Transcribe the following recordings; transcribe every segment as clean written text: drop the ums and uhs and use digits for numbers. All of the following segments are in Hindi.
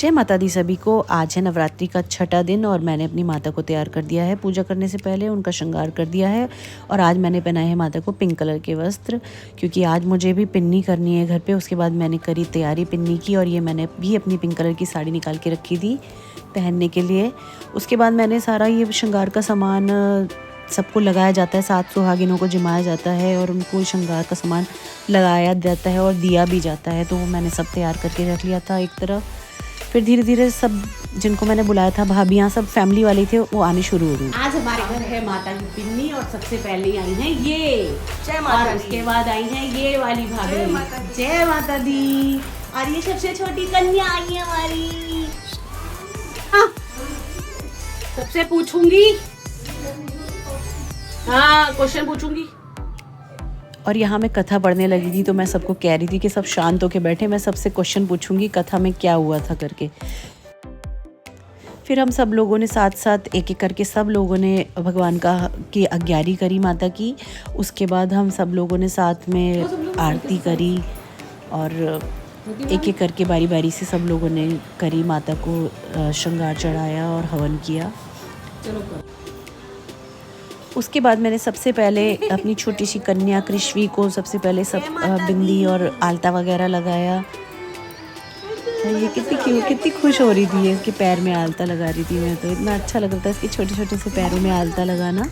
जय माता दी सभी को। आज है नवरात्रि का छठा दिन और मैंने अपनी माता को तैयार कर दिया है। पूजा करने से पहले उनका श्रृंगार कर दिया है और आज मैंने पहनाए हैं माता को पिंक कलर के वस्त्र, क्योंकि आज मुझे भी पिन्नी करनी है घर पे। उसके बाद मैंने करी तैयारी पिन्नी की और ये मैंने भी अपनी पिंक कलर की साड़ी निकाल के रखी थी पहनने के लिए। उसके बाद मैंने सारा ये श्रृंगार का सामान सबको लगाया जाता है, 7 सुहागिनों को जिमाया जाता है और उनको श्रृंगार का सामान लगाया जाता है और दिया भी जाता है। तो वो मैंने सब तैयार करके रख लिया था एक तरफ। फिर धीरे धीरे सब जिनको मैंने बुलाया था, भाभियाँ सब फैमिली वाले थे, वो आने शुरू हो गई। आज हमारे घर है माता की पिन्नी और सबसे पहले आई हैं ये और उसके बाद आई हैं ये वाली भाभी। जय माता दी। और ये सबसे छोटी कन्या आई है हमारी। सबसे पूछूंगी, हाँ क्वेश्चन पूछूंगी। और यहाँ मैं कथा पढ़ने लगी थी तो मैं सबको कह रही थी कि सब शांत होकर बैठे, मैं सबसे क्वेश्चन पूछूंगी कथा में क्या हुआ था करके। फिर हम सब लोगों ने साथ साथ एक एक करके सब लोगों ने भगवान की आज्ञारी करी माता की। उसके बाद हम सब लोगों ने साथ में आरती करी और एक एक करके बारी बारी से सब लोगों ने करी, माता को श्रृंगार चढ़ाया और हवन किया। उसके बाद मैंने सबसे पहले अपनी छोटी सी कन्या कृष्वी को सबसे पहले सब बिंदी और आलता वगैरह लगाया। ये कितनी खुश हो रही थी, इसके पैर में आलता लगा रही थी मैं, तो इतना अच्छा लग रहा था इसके छोटे छोटे से पैरों में आलता लगाना।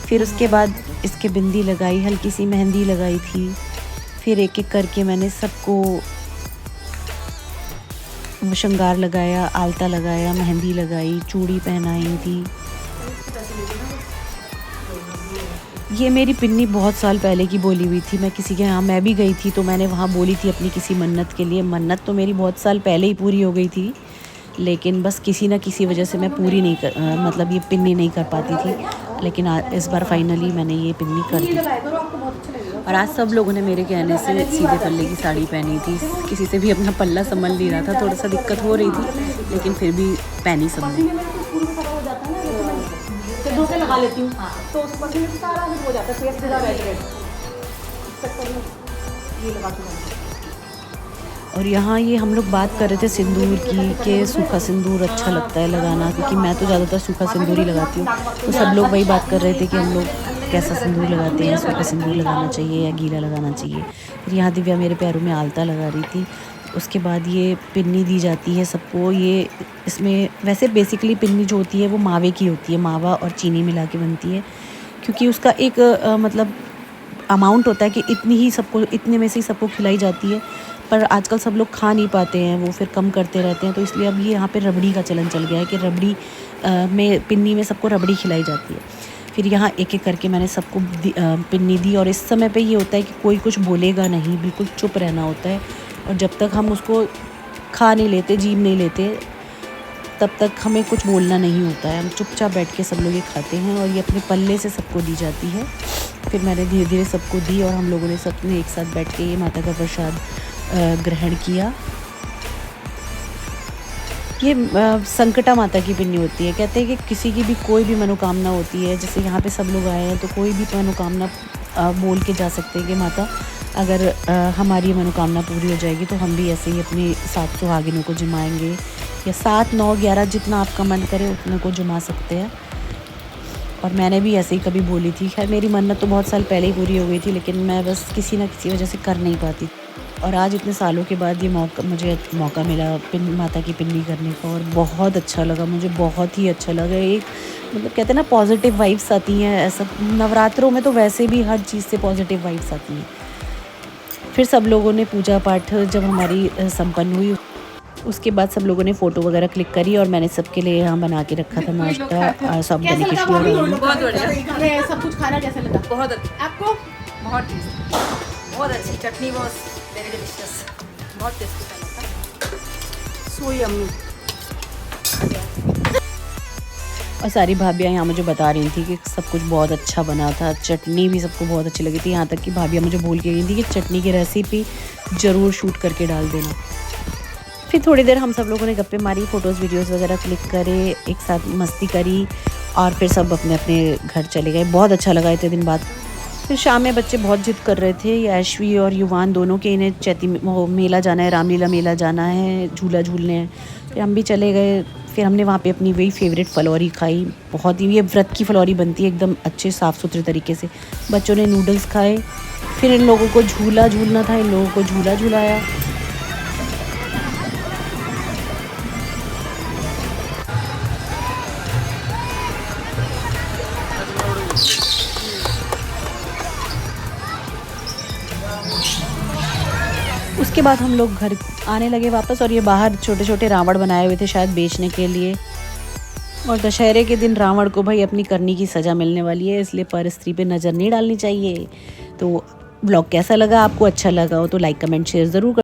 फिर उसके बाद इसके बिंदी लगाई, हल्की सी मेहंदी लगाई थी। फिर एक एक करके मैंने सबको श्रृंगार लगाया, आलता लगाया, मेहंदी लगाई, चूड़ी पहनाई थी। ये मेरी पिन्नी बहुत साल पहले की बोली हुई थी। मैं किसी के यहाँ मैं भी गई थी तो मैंने वहाँ बोली थी अपनी किसी मन्नत के लिए। मन्नत तो मेरी बहुत साल पहले ही पूरी हो गई थी, लेकिन बस किसी न किसी वजह से मैं पूरी नहीं मतलब ये पिन्नी नहीं कर पाती थी। लेकिन इस बार फाइनली मैंने ये पिन्नी कर दी। और आज सब लोगों ने मेरे कहने से सीधे पल्ले की साड़ी पहनी थी। किसी से भी अपना पल्ला संभल नहीं रहा था, थोड़ा सा दिक्कत हो रही थी, लेकिन फिर भी पहनी सबने। धोखे लगा लेती हूँ तो उस पसीने से सारा हो जाता है, सीधा बैठ गए ये लगा के। और यहाँ ये हम लोग बात कर रहे थे सिंदूर की कि सूखा सिंदूर अच्छा लगता है लगाना, क्योंकि मैं तो ज़्यादातर सूखा सिंदूर ही लगाती हूँ। तो सब लोग वही बात कर रहे थे कि हम लोग कैसा सिंदूर लगाते हैं, सूखा सिंदूर लगाना चाहिए या गीला लगाना चाहिए। फिर यहाँ दिव्या मेरे पैरों में आलता लगा रही थी। उसके बाद ये पिन्नी दी जाती है सबको। ये इसमें वैसे बेसिकली पिन्नी जो होती है वो मावे की होती है, मावा और चीनी मिला के बनती है, क्योंकि उसका एक मतलब अमाउंट होता है कि इतनी ही सबको, इतने में से ही सबको खिलाई जाती है। पर आजकल सब लोग खा नहीं पाते हैं, वो फिर कम करते रहते हैं, तो इसलिए अब ये यहाँ पे रबड़ी का चलन चल गया है कि रबड़ी में पिन्नी में सबको रबड़ी खिलाई जाती है। फिर यहाँ एक एक करके मैंने सबको पिन्नी दी। और इस समय पे ये होता है कि कोई कुछ बोलेगा नहीं, बिल्कुल चुप रहना होता है। और जब तक हम उसको खा नहीं लेते, जीभ नहीं लेते, तब तक हमें कुछ बोलना नहीं होता है। हम चुपचाप बैठ के सब लोग ये खाते हैं और ये अपने पल्ले से सबको दी जाती है। फिर मैंने धीरे धीरे सबको दी और हम लोगों ने सबने एक साथ बैठ के ये माता का प्रसाद ग्रहण किया। ये संकटा माता की पिन्नी होती है। कहते हैं कि किसी की भी कोई भी मनोकामना होती है, जैसे यहाँ पे सब लोग आए हैं तो कोई भी मनोकामना बोल के जा सकते हैं कि माता अगर हमारी मनोकामना पूरी हो जाएगी तो हम भी ऐसे ही अपनी 7 सुहागिनों को जिमाएंगे, या 7, 9, 11 जितना आपका मन करे उतने को जिमा सकते हैं। और मैंने भी ऐसे ही कभी बोली थी। खैर मेरी मन्नत तो बहुत साल पहले ही पूरी हो गई थी, लेकिन मैं बस किसी न किसी वजह से कर नहीं पाती। और आज इतने सालों के बाद ये मुझे मौका मिला माता की पिन्नी करने का, और बहुत अच्छा लगा, मुझे बहुत ही अच्छा लगा। एक मतलब कहते हैं ना पॉजिटिव वाइब्स आती हैं। ऐसा नवरात्रों में तो वैसे भी हर चीज़ से पॉजिटिव वाइब्स आती हैं। फिर सब लोगों ने पूजा पाठ जब हमारी संपन्न हुई, उसके बाद सब लोगों ने फ़ोटो वगैरह क्लिक करी और मैंने सबके लिए यहाँ बना के रखा था नाश्ता। सब बने की सब कुछ खाना कैसा लगा? बहुत अच्छा आपको? बहुत टेस्टी, बहुत अच्छी चटनी, वाज वेरी डिलीशियस, बहुत टेस्टी था। So yummy. और सारी भाभियाँ यहाँ मुझे बता रही थी कि सब कुछ बहुत अच्छा बना था। चटनी भी सबको बहुत अच्छी लगी थी, यहाँ तक कि भाभियाँ मुझे बोल के गई थी कि चटनी की रेसिपी ज़रूर शूट करके डाल देना। फिर थोड़ी देर हम सब लोगों ने गप्पे मारी, फ़ोटोज़ वीडियोज़ वगैरह क्लिक करे, एक साथ मस्ती करी और फिर सब अपने अपने घर चले गए। बहुत अच्छा लगा इतने दिन बाद फिर शाम में बच्चे बहुत जिद कर रहे थे, ऐशवी और युवान दोनों के, इन्हें चैती वो मेला जाना है, रामलीला मेला जाना है, झूला झूलने हैं। फिर हम भी चले गए। फिर हमने वहाँ पे अपनी वही फेवरेट फलौरी खाई। बहुत ही ये व्रत की फलौरी बनती है एकदम अच्छे साफ़ सुथरे तरीके से। बच्चों ने नूडल्स खाए। फिर इन लोगों को झूला झूलना था, इन लोगों को झूला झूलाया। उसके बाद हम लोग घर आने लगे वापस, और ये बाहर छोटे छोटे रावण बनाए हुए थे शायद बेचने के लिए। और दशहरे के दिन रावण को भाई अपनी करनी की सज़ा मिलने वाली है, इसलिए परस्त्री पे नज़र नहीं डालनी चाहिए। तो ब्लॉग कैसा लगा आपको? अच्छा लगा हो तो लाइक कमेंट शेयर ज़रूर कर।